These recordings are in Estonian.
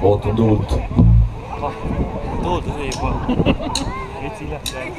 ootan tuult. Tuulda see juba. Veits hiljaks jääb.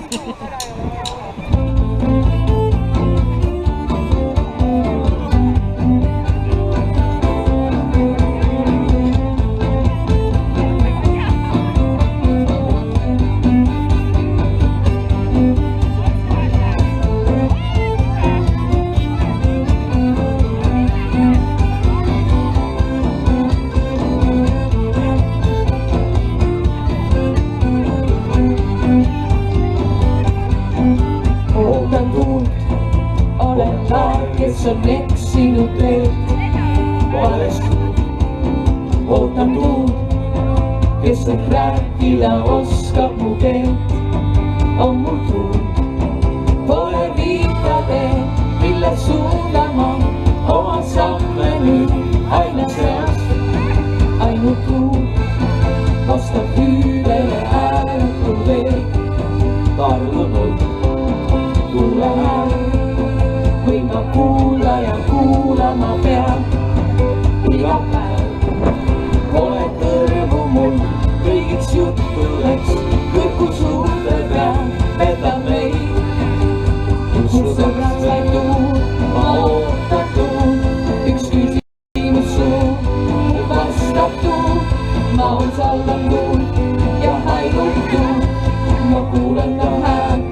Kes on eksinud teed valesti. Ootan tuud, kes võib rääkida, oskab mu keelt. On mul tuud, pole viitade, mille suundan ma oma samme nüüd aina seast. Ainult tuud vastab hüüdele ääretul veel. Tardunud tuule hääl või ma kuula ja kuulama pean. Iga päev pole kõrvu mul kõigiks juttudeks, kõrgu suurde pean petab meid. Mu sõbrad sai tuud, ma ootan tuud, üks küsimus suur, vastab tuud, ma saldan tuud ja ainult tuud, ma kuulen ta hääl.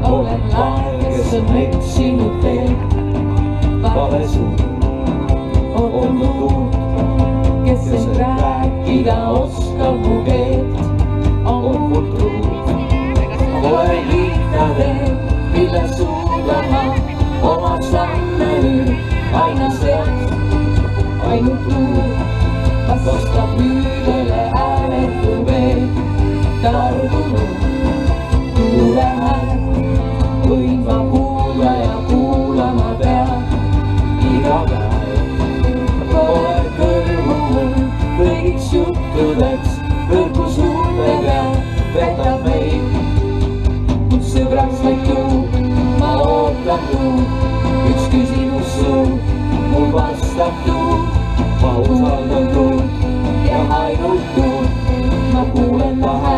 Olen laev, kes on eksinud teed vale suud. Ootan tuud, kes võib rääkida, oskab mu keelt. On mul truud, pole liitade, mille suudan ma oma samme nüüd aina seast. Ainult tuud vastab hüüdele ääretul veel. Tardunud tuule hääl, võin ma kuulda ja kuulama pean. Iga päev pole kõrvu mul kõigiks juttudeks, kõrgu suurde pean petab meid. Mu sõbraks vaid tuud, ma ootan tuud, üks küsimus suur, mul vastab tuud. Ma usaldan tuud ja ainult tuud, ma kuulen ta hääl.